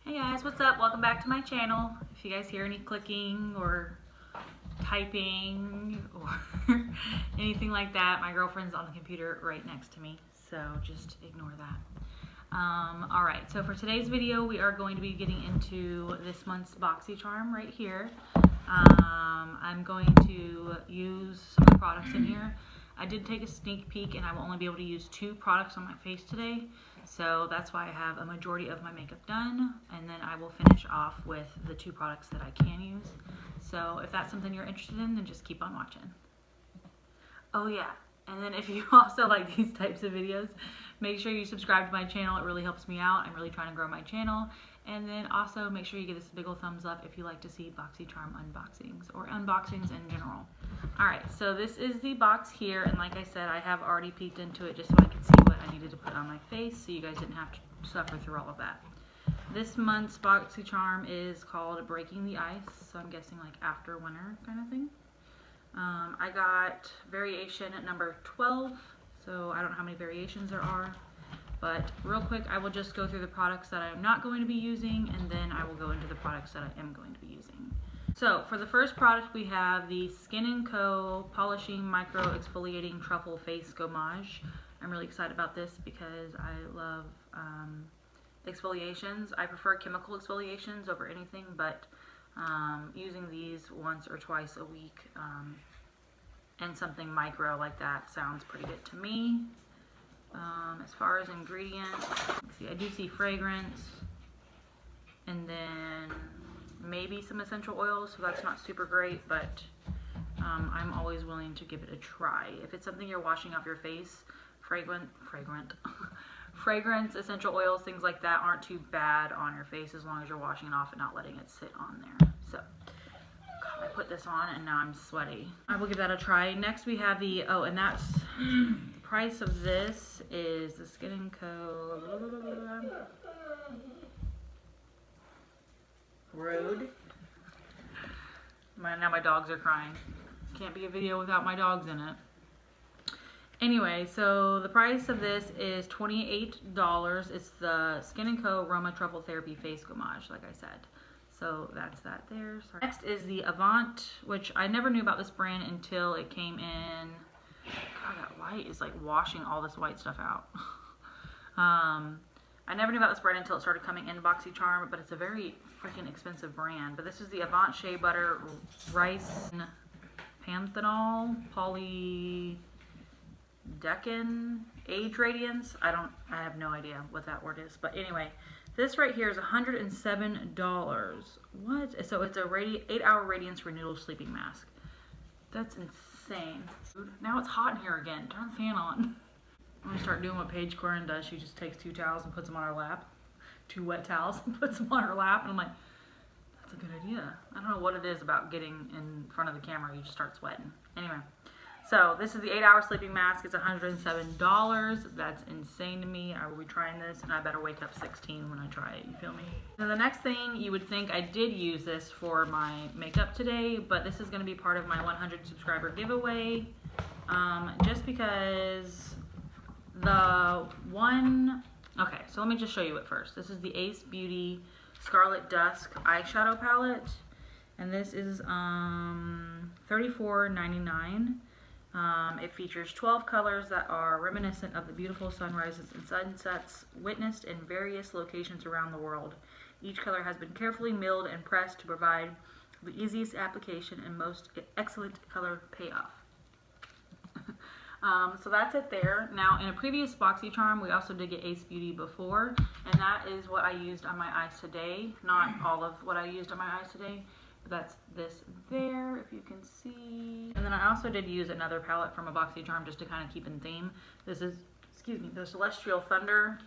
Hey guys, what's up? Welcome back to my channel. If you guys hear any clicking or typing or anything like that, my girlfriend's on the computer right next to me, so just ignore that. Alright, so for today's video we are going to be getting into this month's BOXYCHARM right here. I'm going to use some of the products in here. I did take a sneak peek and I will only be able to use 2 products on my face today. So that's why I have a majority of my makeup done, and then I will finish off with the 2 products that I can use. So if that's something you're interested in, then just keep on watching. Oh yeah, and then if you also like these types of videos, make sure you subscribe to my channel. It really helps me out. I'm really trying to grow my channel. And then also make sure you give this a big old thumbs up if you like to see BOXYCHARM unboxings or unboxings in general. Alright, so this is the box here, and like I said, I have already peeked into it just so I could see what I needed to put on my face so you guys didn't have to suffer through all of that. This month's BOXYCHARM is called Breaking the Ice, so I'm guessing like after winter kind of thing. I got variation at number 12, so I don't know how many variations there are. But real quick, I will just go through the products that I'm not going to be using, and then I will go into the products that I am going to be using. So for the first product, we have the Skin & Co. Polishing Micro Exfoliating Truffle Face Gommage. I'm really excited about this because I love exfoliations. I prefer chemical exfoliations over anything, but using these once or twice a week and something micro like that sounds pretty good to me. As far as ingredients, I do see fragrance and then maybe some essential oils, so that's not super great, but I'm always willing to give it a try. If it's something you're washing off your face, fragrance, essential oils, things like that aren't too bad on your face as long as you're washing it off and not letting it sit on there. So God, I put this on and now I'm sweaty. I will give that a try. Next we have the, and that's price of this is the Skin & Co. Road. Now my dogs are crying. Can't be a video without my dogs in it. Anyway, so the price of this is $28. It's the Skin & Co. Roma Truffle Therapy Face Gommage, like I said. So that's that there. Sorry. Next is the Avant, which I never knew about this brand until it came in. God, that light is like washing all this white stuff out. I never knew about this brand until it started coming in BOXYCHARM, but it's a very freaking expensive brand. But this is the Avant Shea Butter Rice Panthenol Polydecan Age Radiance. I have no idea what that word is. But anyway, this right here is $107. What? So it's a 8-hour radiance renewal sleeping mask. That's insane. Now it's hot in here again. Turn the fan on. I'm gonna start doing what Paige Corin does. She just takes 2 towels and puts them on her lap. 2 wet towels and puts them on her lap. And I'm like, that's a good idea. I don't know what it is about getting in front of the camera. You just start sweating. Anyway, so this is the 8-hour sleeping mask. It's $107. That's insane to me. I will be trying this, and I better wake up 16 when I try it. You feel me? Now the next thing, you would think I did use this for my makeup today, but this is going to be part of my 100 subscriber giveaway. Just because okay, so let me just show you it first. This is the Ace Beauty Scarlet Dusk eyeshadow palette, and this is $34.99. It features 12 colors that are reminiscent of the beautiful sunrises and sunsets witnessed in various locations around the world. Each color has been carefully milled and pressed to provide the easiest application and most excellent color payoff. So that's it there. Now, in a previous BOXYCHARM, we also did get Ace Beauty before, and that is what I used on my eyes today. Not all of what I used on my eyes today, but that's this there, if you can see. And then I also did use another palette from a BOXYCHARM just to kind of keep in theme. This is, the Celestial Thunder,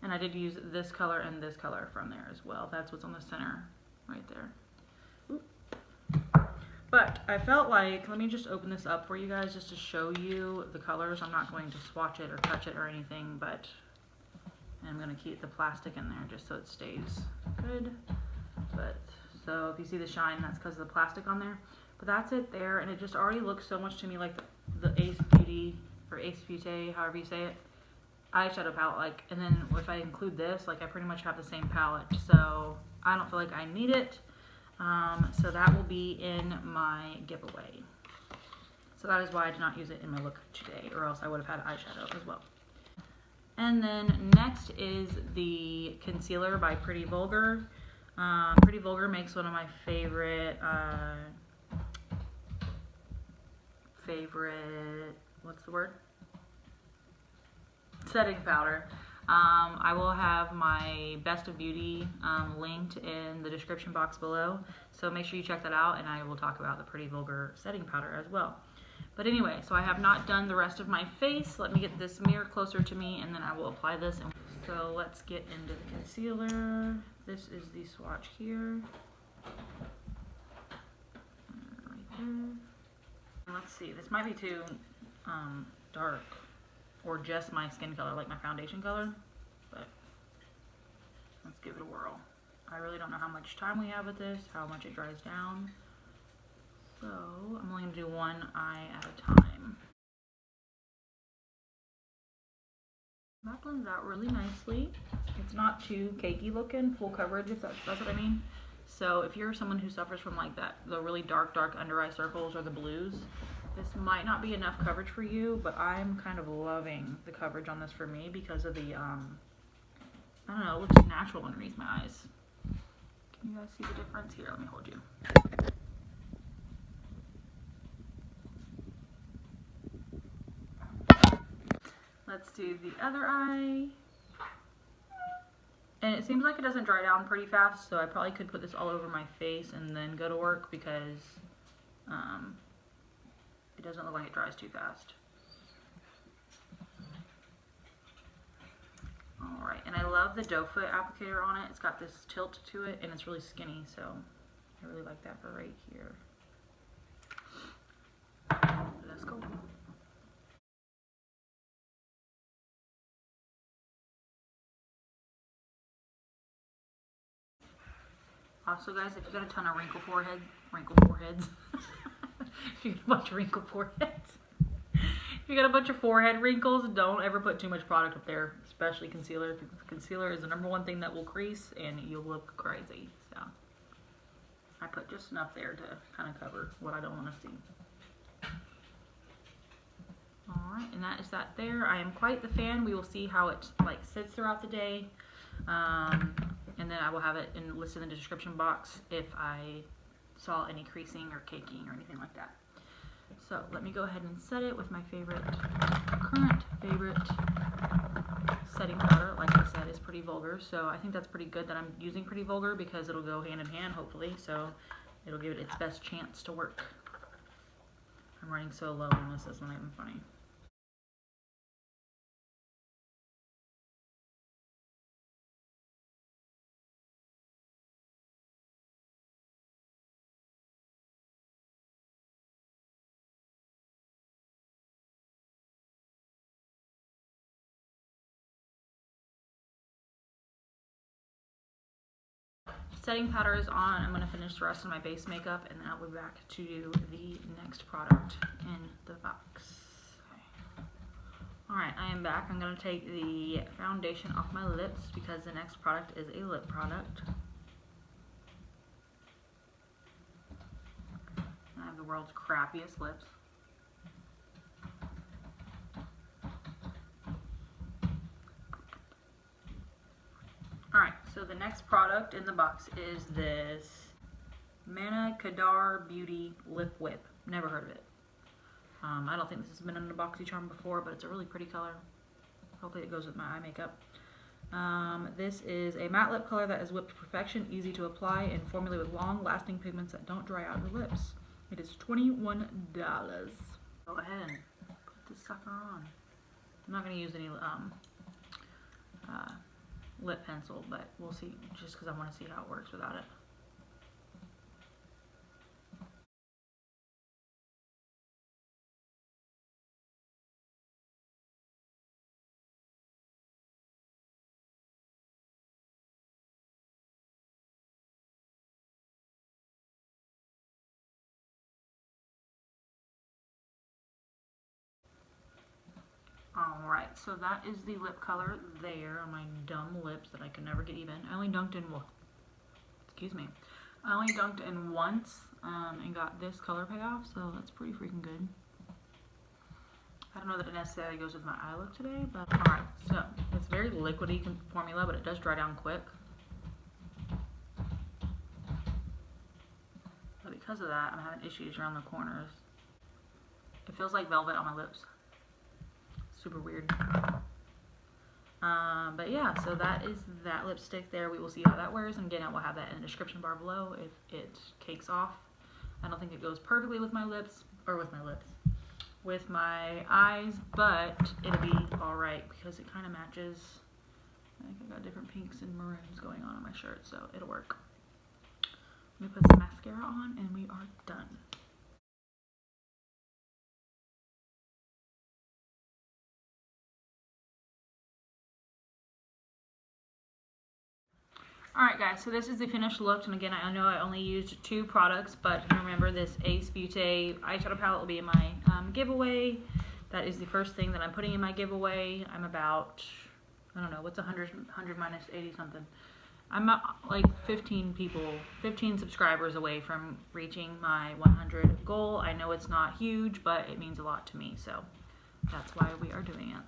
and I did use this color and this color from there as well. That's what's on the center right there. Oop. But I felt like, let me just open this up for you guys just to show you the colors. I'm not going to swatch it or touch it or anything, but I'm going to keep the plastic in there just so it stays good. But so if you see the shine, that's because of the plastic on there. But that's it there, and it just already looks so much to me like the Ace Beauty, or Ace Beauty, however you say it. eyeshadow palette, like, and then if I include this, like, I pretty much have the same palette, so I don't feel like I need it. So that will be in my giveaway. So that is why I did not use it in my look today, or else I would have had eyeshadow as well. And then next is the concealer by Pretty Vulgar. Pretty Vulgar makes one of my favorite, what's the word? Setting powder. I will have my Best of Beauty linked in the description box below, so make sure you check that out, and I will talk about the Pretty Vulgar setting powder as well. But anyway, so I have not done the rest of my face. Let me get this mirror closer to me, and then I will apply this. So let's get into the concealer. This is the swatch here. Right there. Let's see, this might be too dark, or just my skin color, like my foundation color, but let's give it a whirl. I really don't know how much time we have with this, how much it dries down, so I'm only going to do one eye at a time. That blends out really nicely. It's not too cakey looking, full coverage, if that's what I mean. So if you're someone who suffers from like that, the really dark under eye circles or the blues, this might not be enough coverage for you, but I'm kind of loving the coverage on this for me because of the, I don't know, it looks natural underneath my eyes. Can you guys see the difference? Here, let me hold you. Let's do the other eye. And it seems like it doesn't dry down pretty fast, so I probably could put this all over my face and then go to work because it doesn't look like it dries too fast. Alright, and I love the doe foot applicator on it. It's got this tilt to it, and it's really skinny, so I really like that for right here. Let's go. Also, guys, if you got a ton of wrinkle foreheads, if you got a bunch of wrinkle foreheads, if you got a bunch of forehead wrinkles, don't ever put too much product up there, especially concealer. Concealer is the #1 thing that will crease, and you'll look crazy. So I put just enough there to kind of cover what I don't want to see. Alright, and that is that there. I am quite the fan. We will see how it like sits throughout the day. And then I will have it listed in the description box if I saw any creasing or caking or anything like that. So let me go ahead and set it with my current favorite setting powder. Like I said, is Pretty Vulgar. So I think that's pretty good that I'm using Pretty Vulgar because it'll go hand in hand, hopefully. So it'll give it its best chance to work. I'm running so low on this, that's not even funny. Setting powder is on. I'm going to finish the rest of my base makeup, and then I'll be back to do the next product in the box. Okay. Alright, I am back. I'm going to take the foundation off my lips because the next product is a lip product. I have the world's crappiest lips. Alright, so the next product in the box is this Manna Beauty Lip Whip. Never heard of it. I don't think this has been in a BOXYCHARM before, but it's a really pretty color. Hopefully it goes with my eye makeup. This is a matte lip color that is whipped to perfection, easy to apply, and formulated with long-lasting pigments that don't dry out your lips. It is $21. Go ahead and put this sucker on. I'm not going to use any lip pencil, but we'll see, just because I want to see how it works without it. Alright, so that is the lip color there on my dumb lips that I can never get even. I only dunked in, I only dunked in once and got this color payoff, so that's pretty freaking good. I don't know that it necessarily goes with my eye look today, but alright, so it's very liquidy formula, but it does dry down quick. But because of that, I'm having issues around the corners. It feels like velvet on my lips. Super weird. But yeah, so that is that lipstick there. We will see how that wears, and again, I will have that in the description bar below if it cakes off. I don't think it goes perfectly with my lips, with my eyes, but it'll be alright because it kind of matches. I think I've got different pinks and maroons going on my shirt, so it'll work. Let me put some mascara on and we are done. Alright guys, so this is the finished look, and again, I know I only used 2 products, but remember this Ace Beauté eyeshadow palette will be in my giveaway. That is the first thing that I'm putting in my giveaway. I'm about, I don't know, what's 100 minus 80 something. I'm like 15 subscribers away from reaching my 100 goal. I know it's not huge, but it means a lot to me, so that's why we are doing it.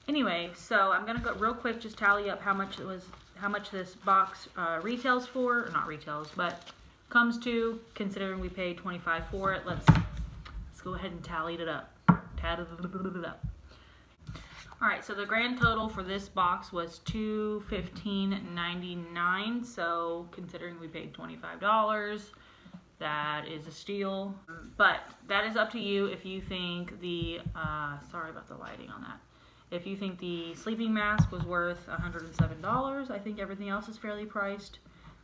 Anyway, so I'm gonna go real quick, just tally up how much this box retails for, or not retails, but comes to, considering we paid $25 for it. Let's go ahead and tally it up. Alright, so the grand total for this box was $215.99, so considering we paid $25, that is a steal. But that is up to you if you think the, sorry about the lighting on that. If you think the sleeping mask was worth $107, I think everything else is fairly priced.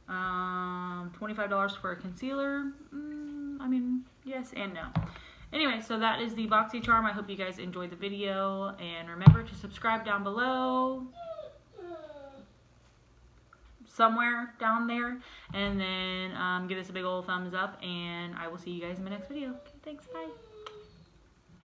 $25 for a concealer, I mean, yes and no. Anyway, so that is the BOXYCHARM. I hope you guys enjoyed the video, and remember to subscribe down below, somewhere down there, and then give us a big old thumbs up, and I will see you guys in my next video. Okay, thanks, bye.